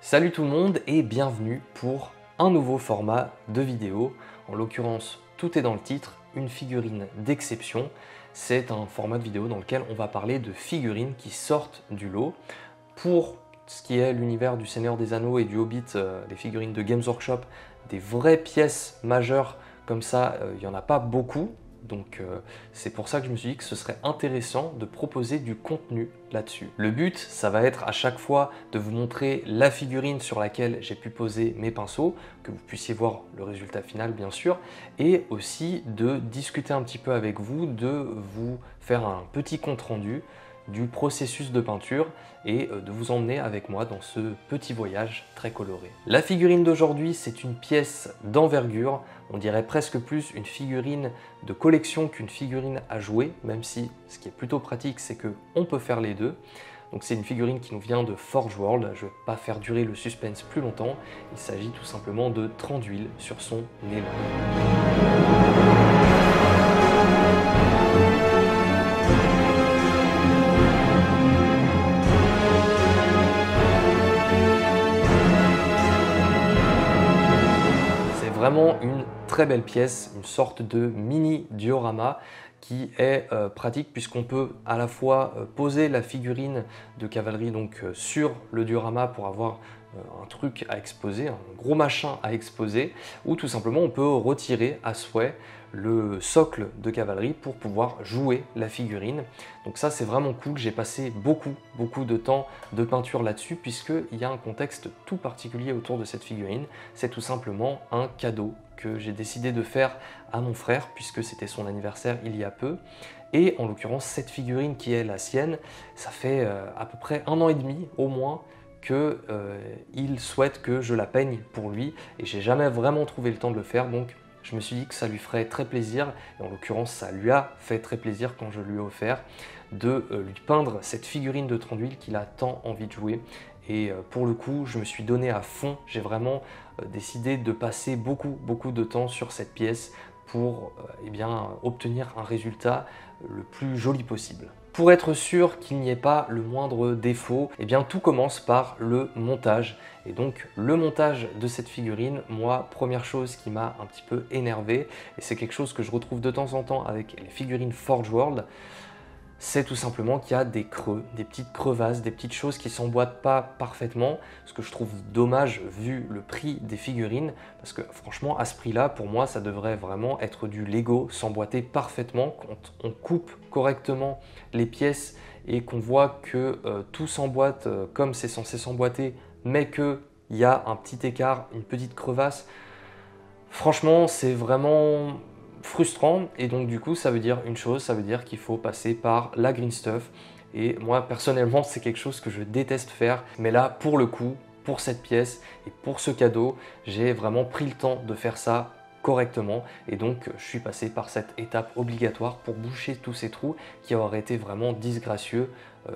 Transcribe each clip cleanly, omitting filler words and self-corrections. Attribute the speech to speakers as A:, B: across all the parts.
A: Salut tout le monde et bienvenue pour un nouveau format de vidéo. En l'occurrence, tout est dans le titre, une figurine d'exception. C'est un format de vidéo dans lequel on va parler de figurines qui sortent du lot. Pour ce qui est l'univers du Seigneur des Anneaux et du Hobbit, les figurines de Games Workshop, des vraies pièces majeures comme ça, il n'y en a pas beaucoup. Donc c'est pour ça que je me suis dit que ce serait intéressant de proposer du contenu là-dessus. Le but, ça va être à chaque fois de vous montrer la figurine sur laquelle j'ai pu poser mes pinceaux, que vous puissiez voir le résultat final bien sûr, et aussi de discuter un petit peu avec vous, de vous faire un petit compte-rendu du processus de peinture et de vous emmener avec moi dans ce petit voyage très coloré. La figurine d'aujourd'hui, c'est une pièce d'envergure, on dirait presque plus une figurine de collection qu'une figurine à jouer, même si ce qui est plutôt pratique, c'est qu'on peut faire les deux. Donc c'est une figurine qui nous vient de Forge World, je ne vais pas faire durer le suspense plus longtemps, il s'agit tout simplement de Thranduil sur son élan. Vraiment une très belle pièce, une sorte de mini diorama qui est pratique puisqu'on peut à la fois poser la figurine de cavalerie sur le diorama pour avoir un truc à exposer, un gros machin à exposer, ou tout simplement on peut retirer à souhait le socle de cavalerie pour pouvoir jouer la figurine. Donc ça c'est vraiment cool, j'ai passé beaucoup de temps de peinture là-dessus puisqu'il y a un contexte tout particulier autour de cette figurine. C'est tout simplement un cadeau que j'ai décidé de faire à mon frère puisque c'était son anniversaire il y a peu. Et en l'occurrence cette figurine qui est la sienne, ça fait à peu près 1 an et demi au moins qu'il souhaite que je la peigne pour lui et j'ai jamais vraiment trouvé le temps de le faire, donc je me suis dit que ça lui ferait très plaisir, et en l'occurrence ça lui a fait très plaisir quand je lui ai offert de lui peindre cette figurine de Thranduil qu'il a tant envie de jouer. Et pour le coup, je me suis donné à fond, j'ai vraiment décidé de passer beaucoup de temps sur cette pièce pour obtenir un résultat le plus joli possible. Pour être sûr qu'il n'y ait pas le moindre défaut, tout commence par le montage. Et donc le montage de cette figurine, moi, première chose qui m'a un petit peu énervé, et c'est quelque chose que je retrouve de temps en temps avec les figurines Forge World, c'est tout simplement qu'il y a des creux, des petites crevasses, des petites choses qui ne s'emboîtent pas parfaitement, ce que je trouve dommage vu le prix des figurines, parce que franchement à ce prix-là, pour moi ça devrait vraiment être du Lego, s'emboîter parfaitement quand on coupe correctement les pièces et qu'on voit que tout s'emboîte comme c'est censé s'emboîter, mais qu'il y a un petit écart, une petite crevasse. Franchement, c'est vraiment frustrant et donc du coup ça veut dire une chose, ça veut dire qu'il faut passer par la green stuff et moi personnellement c'est quelque chose que je déteste faire, mais là pour le coup, pour cette pièce et pour ce cadeau, j'ai vraiment pris le temps de faire ça correctement et donc je suis passé par cette étape obligatoire pour boucher tous ces trous qui auraient été vraiment disgracieux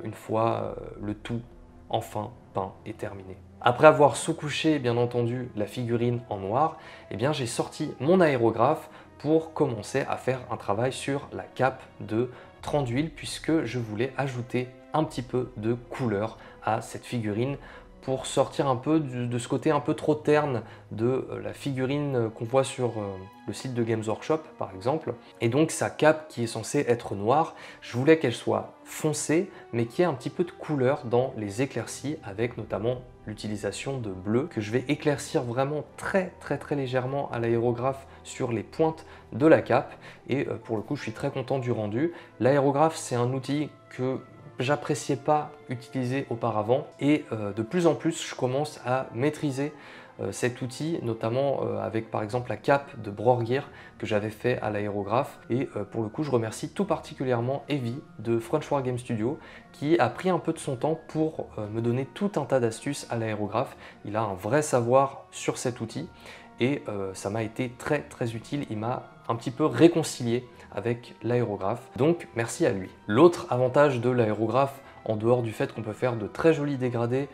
A: une fois le tout enfin peint et terminé. Après avoir sous-couché bien entendu la figurine en noir, j'ai sorti mon aérographe pour commencer à faire un travail sur la cape de Thranduil puisque je voulais ajouter un petit peu de couleur à cette figurine pour sortir un peu de ce côté un peu trop terne de la figurine qu'on voit sur le site de Games Workshop par exemple. Et donc sa cape qui est censée être noire, je voulais qu'elle soit foncée mais qu'il y ait un petit peu de couleur dans les éclaircies avec notamment l'utilisation de bleu que je vais éclaircir vraiment très légèrement à l'aérographe sur les pointes de la cape et pour le coup je suis très content du rendu. L'aérographe c'est un outil que j'appréciais pas utiliser auparavant et de plus en plus je commence à maîtriser cet outil, notamment avec par exemple la cape de Brorgir que j'avais fait à l'aérographe et pour le coup je remercie tout particulièrement Evie de French War Game Studio qui a pris un peu de son temps pour me donner tout un tas d'astuces à l'aérographe. Il a un vrai savoir sur cet outil et ça m'a été très utile, il m'a un petit peu réconcilié avec l'aérographe, donc merci à lui. L'autre avantage de l'aérographe, en dehors du fait qu'on peut faire de très jolis dégradés,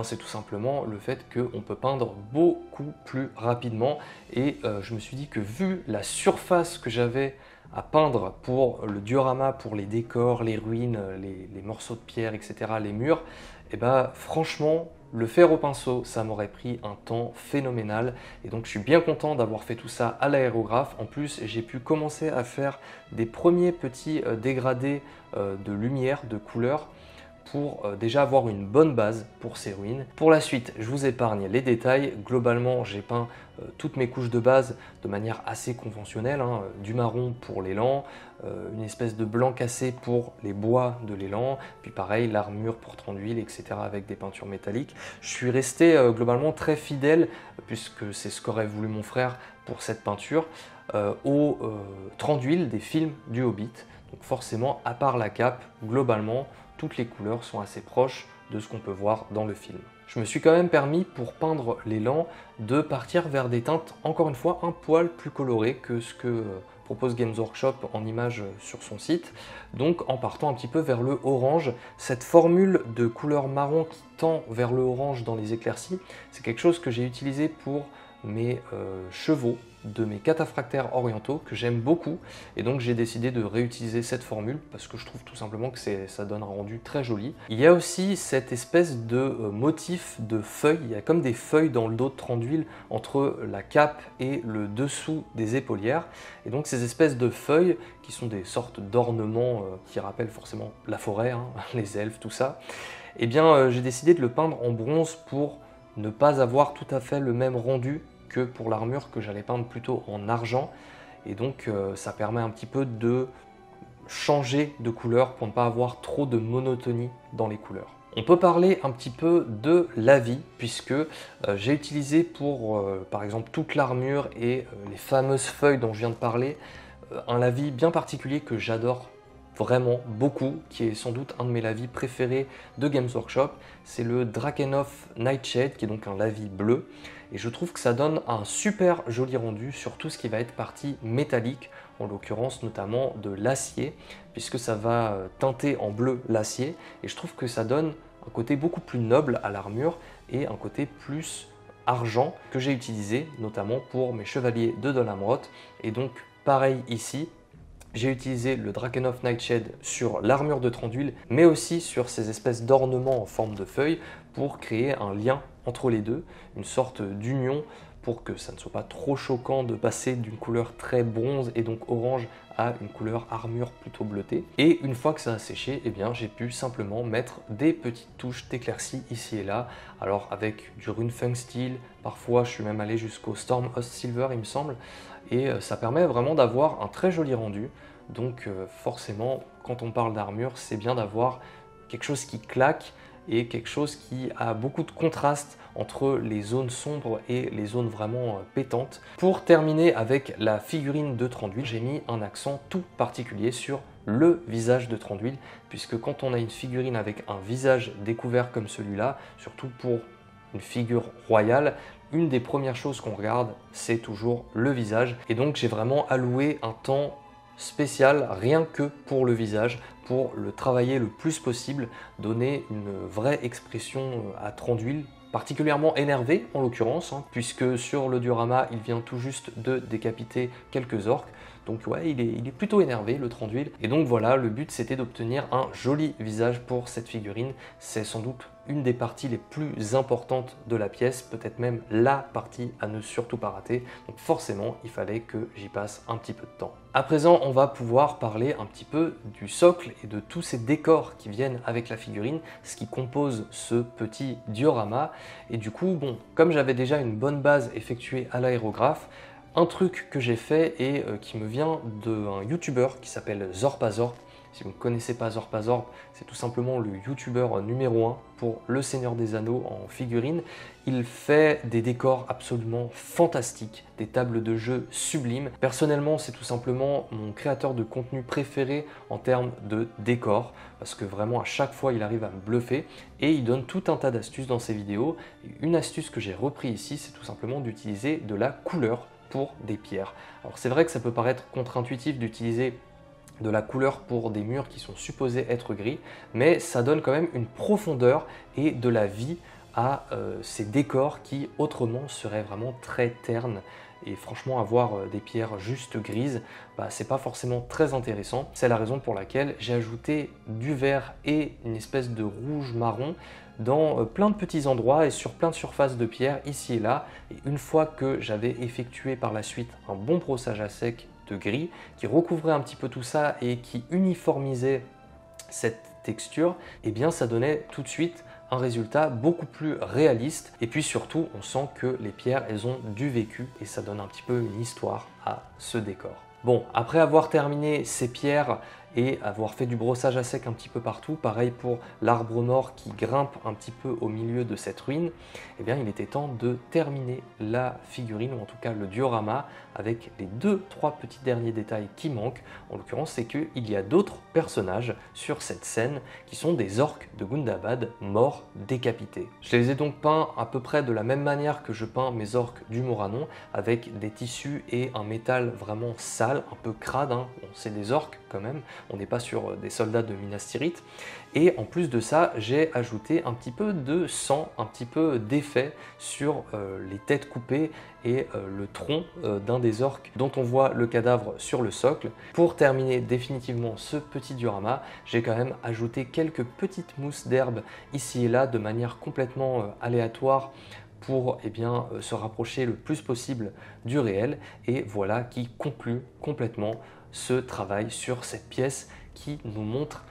A: c'est tout simplement le fait qu'on peut peindre beaucoup plus rapidement et je me suis dit que vu la surface que j'avais à peindre pour le diorama, pour les décors, les ruines, les morceaux de pierre, etc., les murs, et ben franchement, le faire au pinceau, ça m'aurait pris un temps phénoménal. Et donc je suis bien content d'avoir fait tout ça à l'aérographe. En plus, j'ai pu commencer à faire des premiers petits dégradés de lumière, de couleur, pour déjà avoir une bonne base pour ces ruines. Pour la suite, je vous épargne les détails. Globalement, j'ai peint toutes mes couches de base de manière assez conventionnelle, hein, du marron pour l'élan, une espèce de blanc cassé pour les bois de l'élan, puis pareil, l'armure pour tronc d'huile, etc. avec des peintures métalliques. Je suis resté globalement très fidèle, puisque c'est ce qu'aurait voulu mon frère pour cette peinture, au tronc d'huile des films du Hobbit. Donc forcément, à part la cape, globalement, toutes les couleurs sont assez proches de ce qu'on peut voir dans le film. Je me suis quand même permis, pour peindre l'élan, de partir vers des teintes, encore une fois, un poil plus colorées que ce que propose Games Workshop en images sur son site. Donc en partant un petit peu vers le orange, cette formule de couleur marron qui tend vers le orange dans les éclaircies, c'est quelque chose que j'ai utilisé pour mes chevaux de mes cataphractaires orientaux que j'aime beaucoup, et donc j'ai décidé de réutiliser cette formule parce que je trouve tout simplement que ça donne un rendu très joli. Il y a aussi cette espèce de motif de feuilles, il y a comme des feuilles dans le dos de tronc d'huile entre la cape et le dessous des épaulières, et donc ces espèces de feuilles qui sont des sortes d'ornements qui rappellent forcément la forêt, hein, les elfes, tout ça, et bien j'ai décidé de le peindre en bronze pour ne pas avoir tout à fait le même rendu que pour l'armure que j'allais peindre plutôt en argent, et donc ça permet un petit peu de changer de couleur pour ne pas avoir trop de monotonie dans les couleurs. On peut parler un petit peu de lavis, puisque j'ai utilisé pour par exemple toute l'armure et les fameuses feuilles dont je viens de parler, un lavis bien particulier que j'adore vraiment beaucoup, qui est sans doute un de mes lavis préférés de Games Workshop. C'est le Drakenhof Nightshade, qui est donc un lavis bleu, et je trouve que ça donne un super joli rendu sur tout ce qui va être partie métallique, en l'occurrence notamment de l'acier, puisque ça va teinter en bleu l'acier, et je trouve que ça donne un côté beaucoup plus noble à l'armure et un côté plus argent que j'ai utilisé notamment pour mes chevaliers de Dol Amroth. Et donc pareil ici, j'ai utilisé le Drakenhof Nightshade sur l'armure de tronc d'huile, mais aussi sur ces espèces d'ornements en forme de feuilles pour créer un lien entre les deux, une sorte d'union pour que ça ne soit pas trop choquant de passer d'une couleur très bronze et donc orange à une couleur armure plutôt bleutée. Et une fois que ça a séché, eh bien j'ai pu simplement mettre des petites touches d'éclaircie ici et là, alors avec du Runefeng Steel, parfois je suis même allé jusqu'au Stormhost Silver il me semble, et ça permet vraiment d'avoir un très joli rendu. Donc forcément, quand on parle d'armure, c'est bien d'avoir quelque chose qui claque et quelque chose qui a beaucoup de contraste entre les zones sombres et les zones vraiment pétantes. Pour terminer avec la figurine de tronc d'huile, j'ai mis un accent tout particulier sur le visage de tronc d'huile, puisque quand on a une figurine avec un visage découvert comme celui-là, surtout pour une figure royale, une des premières choses qu'on regarde, c'est toujours le visage. Et donc j'ai vraiment alloué un temps spécial rien que pour le visage, pour le travailler le plus possible, donner une vraie expression à tronc d'huile, particulièrement énervé en l'occurrence, hein, puisque sur le diorama il vient tout juste de décapiter quelques orques. Donc ouais, il est plutôt énervé le tronc d'huile. Et donc voilà, le but c'était d'obtenir un joli visage pour cette figurine. C'est sans doute une des parties les plus importantes de la pièce, peut-être même la partie à ne surtout pas rater. Donc forcément, il fallait que j'y passe un petit peu de temps. À présent, on va pouvoir parler un petit peu du socle et de tous ces décors qui viennent avec la figurine, ce qui compose ce petit diorama. Et du coup, bon, comme j'avais déjà une bonne base effectuée à l'aérographe, un truc que j'ai fait et qui me vient d'un youtubeur qui s'appelle Zorpazorp. Si vous ne connaissez pas Zorpazorp, c'est tout simplement le youtubeur numéro 1 pour Le Seigneur des Anneaux en figurine. Il fait des décors absolument fantastiques, des tables de jeu sublimes. Personnellement, c'est tout simplement mon créateur de contenu préféré en termes de décors, parce que vraiment à chaque fois il arrive à me bluffer et il donne tout un tas d'astuces dans ses vidéos. Et une astuce que j'ai repris ici, c'est tout simplement d'utiliser de la couleur pour des pierres. Alors c'est vrai que ça peut paraître contre-intuitif d'utiliser de la couleur pour des murs qui sont supposés être gris, mais ça donne quand même une profondeur et de la vie à ces décors qui autrement seraient vraiment très ternes. Et franchement, avoir des pierres juste grises, c'est pas forcément très intéressant. C'est la raison pour laquelle j'ai ajouté du vert et une espèce de rouge marron dans plein de petits endroits et sur plein de surfaces de pierre ici et là. Et une fois que j'avais effectué par la suite un bon brossage à sec de gris qui recouvrait un petit peu tout ça et qui uniformisait cette texture, et bien ça donnait tout de suite un résultat beaucoup plus réaliste. Et puis surtout, on sent que les pierres, elles ont du vécu et ça donne un petit peu une histoire à ce décor. Bon, après avoir terminé ces pierres et avoir fait du brossage à sec un petit peu partout, pareil pour l'arbre mort qui grimpe un petit peu au milieu de cette ruine, eh bien il était temps de terminer la figurine, ou en tout cas le diorama, avec les 2-3 petits derniers détails qui manquent. En l'occurrence, c'est qu'il y a d'autres personnages sur cette scène qui sont des orques de Gundabad morts décapités. Je les ai donc peints à peu près de la même manière que je peins mes orques du Moranon, avec des tissus et un métal vraiment sale, un peu crade, hein. Bon, c'est des orques quand même, on n'est pas sur des soldats de Minas Tirith. Et en plus de ça, j'ai ajouté un petit peu de sang, un petit peu d'effet sur les têtes coupées et le tronc d'un des orques dont on voit le cadavre sur le socle. Pour terminer définitivement ce petit diorama, j'ai quand même ajouté quelques petites mousses d'herbe ici et là de manière complètement aléatoire pour se rapprocher le plus possible du réel. Et voilà qui conclut complètement ce travail sur cette pièce qui nous montre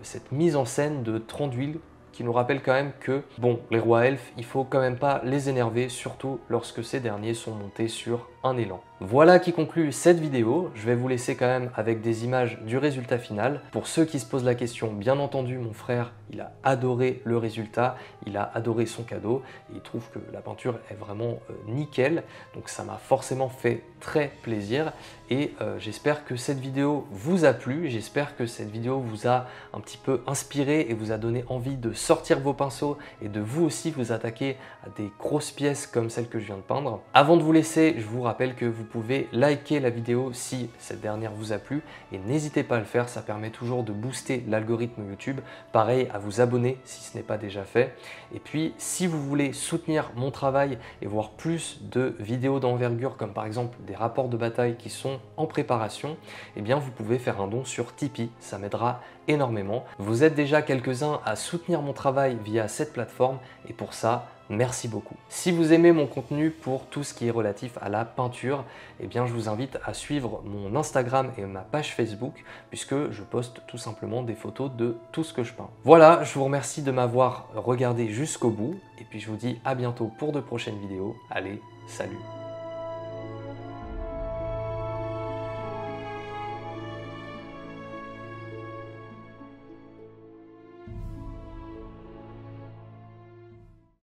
A: cette mise en scène de Thranduil, qui nous rappelle quand même que, bon, les rois elfes, il faut quand même pas les énerver, surtout lorsque ces derniers sont montés sur un élan. Voilà qui conclut cette vidéo. Je vais vous laisser quand même avec des images du résultat final. Pour ceux qui se posent la question, bien entendu, mon frère, il a adoré le résultat, il a adoré son cadeau, et il trouve que la peinture est vraiment nickel, donc ça m'a forcément fait très plaisir, et j'espère que cette vidéo vous a plu, j'espère que cette vidéo vous a un petit peu inspiré et vous a donné envie de sortir vos pinceaux et de vous aussi vous attaquer à des grosses pièces comme celle que je viens de peindre. Avant de vous laisser, je vous rappelle que vous pouvez liker la vidéo si cette dernière vous a plu, et n'hésitez pas à le faire, ça permet toujours de booster l'algorithme YouTube. Pareil, à vous abonner si ce n'est pas déjà fait. Et puis, si vous voulez soutenir mon travail et voir plus de vidéos d'envergure, comme par exemple des rapports de bataille qui sont en préparation, eh bien vous pouvez faire un don sur Tipeee, ça m'aidera énormément. Vous êtes déjà quelques-uns à soutenir mon travail via cette plateforme, et pour ça, merci beaucoup. Si vous aimez mon contenu pour tout ce qui est relatif à la peinture, eh bien je vous invite à suivre mon Instagram et ma page Facebook, puisque je poste tout simplement des photos de tout ce que je peins. Voilà, je vous remercie de m'avoir regardé jusqu'au bout, et puis je vous dis à bientôt pour de prochaines vidéos. Allez, salut!